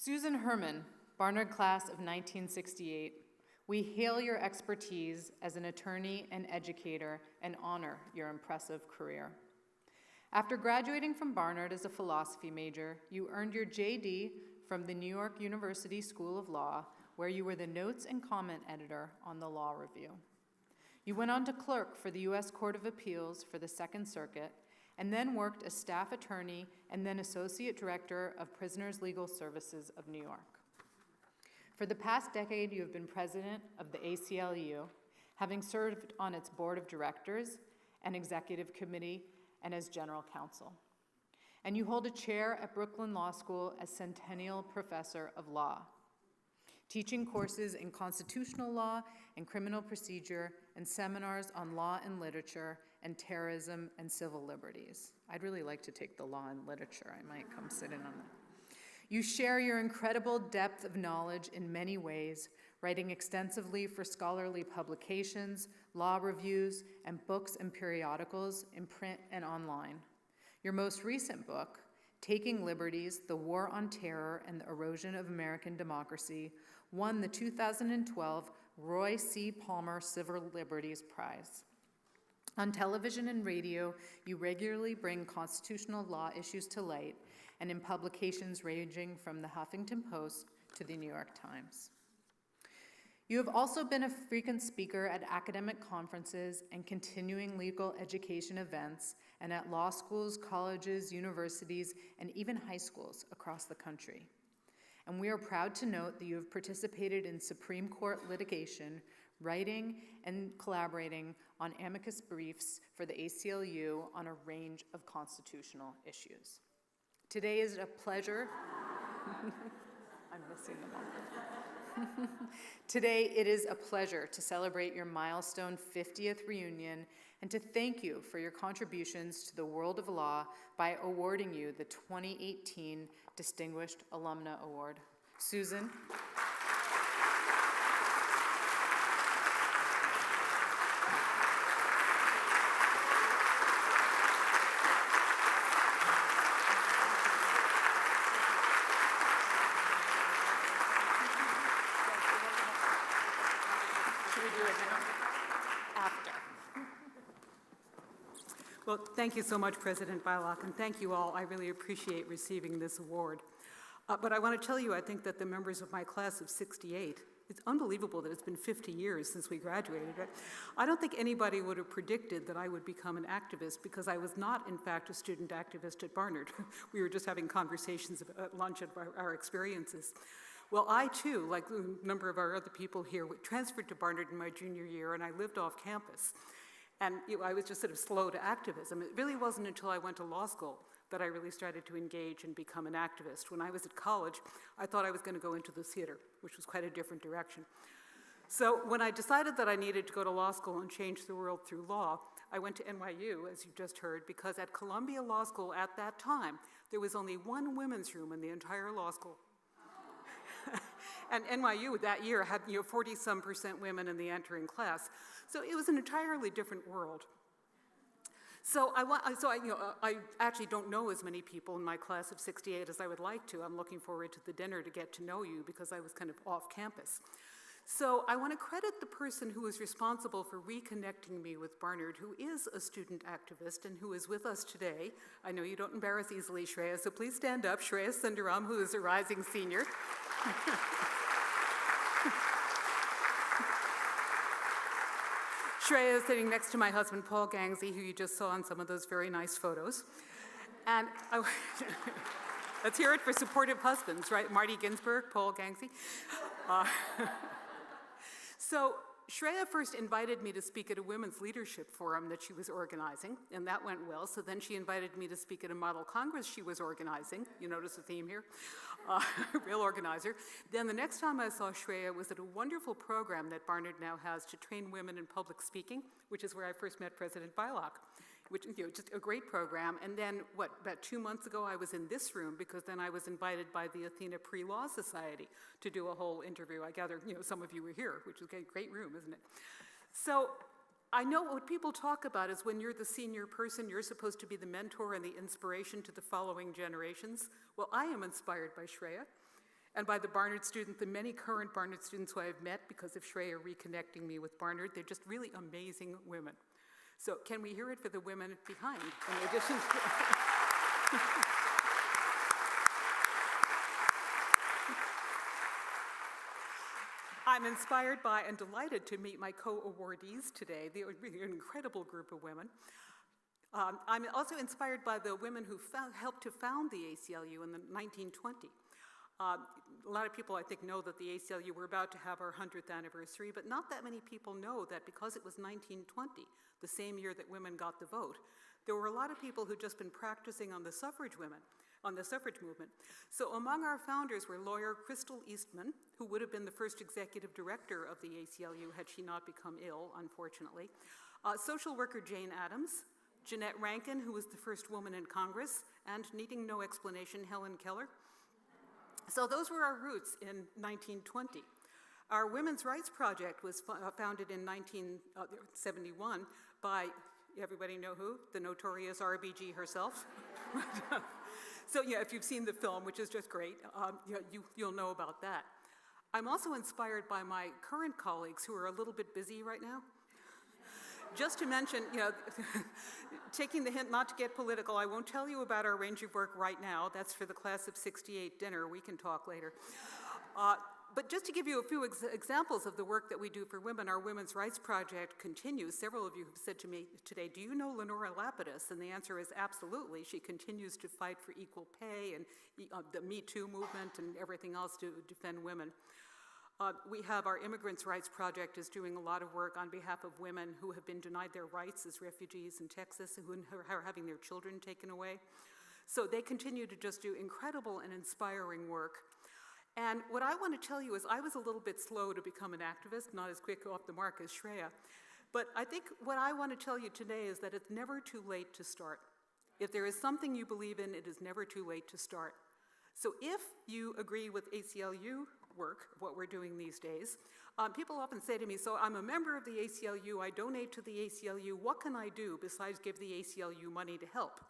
Susan Herman, Barnard class of 1968, we hail your expertise as an attorney and educator and honor your impressive career. After graduating from Barnard as a philosophy major, you earned your JD from the New York University School of Law, where you were the notes and comment editor on the Law Review. You went on to clerk for the U.S. Court of Appeals for the Second Circuit, and then worked as staff attorney and then associate director of Prisoners Legal Services of New York. For the past decade, you have been president of the ACLU, having served on its board of directors and executive committee and as general counsel. And you hold a chair at Brooklyn Law School as Centennial Professor of Law, teaching courses in constitutional law and criminal procedure and seminars on law and literature and terrorism and civil liberties. I'd really like to take the law and literature. I might come sit in on that. You share your incredible depth of knowledge in many ways, writing extensively for scholarly publications, law reviews, and books and periodicals in print and online. Your most recent book, Taking Liberties, The War on Terror and the Erosion of American Democracy, won the 2012 Roy C. Palmer Civil Liberties Prize. On television and radio, you regularly bring constitutional law issues to light, and in publications ranging from the Huffington Post to the New York Times. You have also been a frequent speaker at academic conferences and continuing legal education events and at law schools, colleges, universities, and even high schools across the country. And we are proud to note that you have participated in Supreme Court litigation, writing and collaborating on amicus briefs for the ACLU on a range of constitutional issues. Today is a pleasure. I'm missing the moment. Today, it is a pleasure to celebrate your milestone 50th reunion and to thank you for your contributions to the world of law by awarding you the 2018 Distinguished Alumna Award. Susan. Well, thank you so much, President Bylock, and thank you all. I really appreciate receiving this award. But I want to tell you, I think that the members of my class of 68, it's unbelievable that it's been 50 years since we graduated. Right? I don't think anybody would have predicted that I would become an activist because I was not, in fact, a student activist at Barnard. We were just having conversations at lunch about our experiences. Well, I too, like a number of our other people here, transferred to Barnard in my junior year, and I lived off campus. And I was just sort of slow to activism. It really wasn't until I went to law school that I really started to engage and become an activist. When I was at college, I thought I was going to go into the theater, which was quite a different direction. So when I decided that I needed to go to law school and change the world through law, I went to NYU, as you just heard, because at Columbia Law School at that time, there was only one women's room in the entire law school. And NYU that year had 40-some% women in the entering class. So it was an entirely different world. So I actually don't know as many people in my class of 68 as I would like to. I'm looking forward to the dinner to get to know you because I was kind of off campus. So I want to credit the person who was responsible for reconnecting me with Barnard, who is a student activist and who is with us today. I know you don't embarrass easily, Shreya, so please stand up. Shreya Sundaram, who is a rising senior. Shreya is sitting next to my husband, Paul Gangsey, who you just saw in some of those very nice photos. And let's hear it for supportive husbands, right? Marty Ginsburg, Paul Gangsey. So Shreya first invited me to speak at a women's leadership forum that she was organizing, and that went well. So then she invited me to speak at a model Congress she was organizing. You notice the theme here? Real organizer. Then the next time I saw Shreya was at a wonderful program that Barnard now has to train women in public speaking, which is where I first met President Bylock, which just a great program. And then, about 2 months ago, I was in this room because then I was invited by the Athena Pre-Law Society to do a whole interview. I gather, some of you were here, which is a great room, isn't it? So I know what people talk about is when you're the senior person, you're supposed to be the mentor and the inspiration to the following generations. Well, I am inspired by Shreya. and by the Barnard students, the many current Barnard students who I have met because of Shreya reconnecting me with Barnard. They're just really amazing women. So can we hear it for the women behind, in addition to... I'm inspired by and delighted to meet my co-awardees today. They are really an incredible group of women. I'm also inspired by the women who helped to found the ACLU in the 1920. A lot of people, I think, know that the ACLU, we're about to have our 100th anniversary, but not that many people know that because it was 1920, the same year that women got the vote, there were a lot of people who'd just been practicing on the suffrage movement. So among our founders were lawyer Crystal Eastman, who would have been the first executive director of the ACLU had she not become ill, unfortunately, social worker Jane Addams, Jeanette Rankin, who was the first woman in Congress, and needing no explanation, Helen Keller. So those were our roots in 1920. Our Women's Rights Project was founded in 1971 by, everybody know who? The notorious RBG herself. So yeah, if you've seen the film, which is just great, you'll know about that. I'm also inspired by my current colleagues who are a little bit busy right now. Just to mention, taking the hint not to get political, I won't tell you about our range of work right now. That's for the class of '68 dinner. We can talk later. But just to give you a few examples of the work that we do for women, our Women's Rights Project continues. Several of you have said to me today, do you know Lenora Lapidus? And the answer is absolutely. She continues to fight for equal pay and the Me Too movement and everything else to defend women. We have our Immigrants' Rights Project is doing a lot of work on behalf of women who have been denied their rights as refugees in Texas and who are having their children taken away. So they continue to just do incredible and inspiring work. And what I want to tell you is I was a little bit slow to become an activist, not as quick off the mark as Shreya. But I think what I want to tell you today is that it's never too late to start. If there is something you believe in, it is never too late to start. So if you agree with ACLU work, what we're doing these days, people often say to me, so I'm a member of the ACLU, I donate to the ACLU, what can I do besides give the ACLU money to help?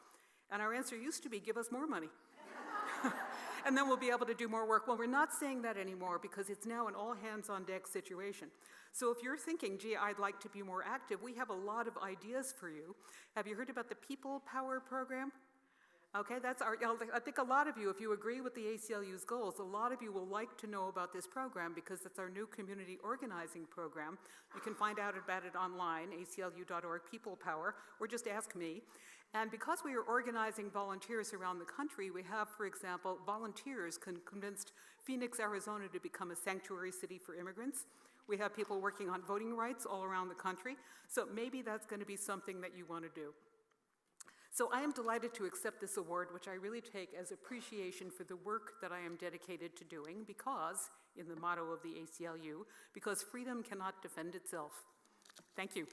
And our answer used to be, give us more money. And then we'll be able to do more work. Well, we're not saying that anymore because it's now an all-hands-on-deck situation. So if you're thinking, gee, I'd like to be more active, we have a lot of ideas for you. Have you heard about the People Power program? Okay, that's our, I think a lot of you, if you agree with the ACLU's goals, a lot of you will like to know about this program because it's our new community organizing program. You can find out about it online, aclu.org, People Power, or just ask me. And because we are organizing volunteers around the country, we have, for example, volunteers convinced Phoenix, Arizona to become a sanctuary city for immigrants. We have people working on voting rights all around the country. So maybe that's going to be something that you want to do. So I am delighted to accept this award, which I really take as appreciation for the work that I am dedicated to doing because, in the motto of the ACLU, because freedom cannot defend itself. Thank you.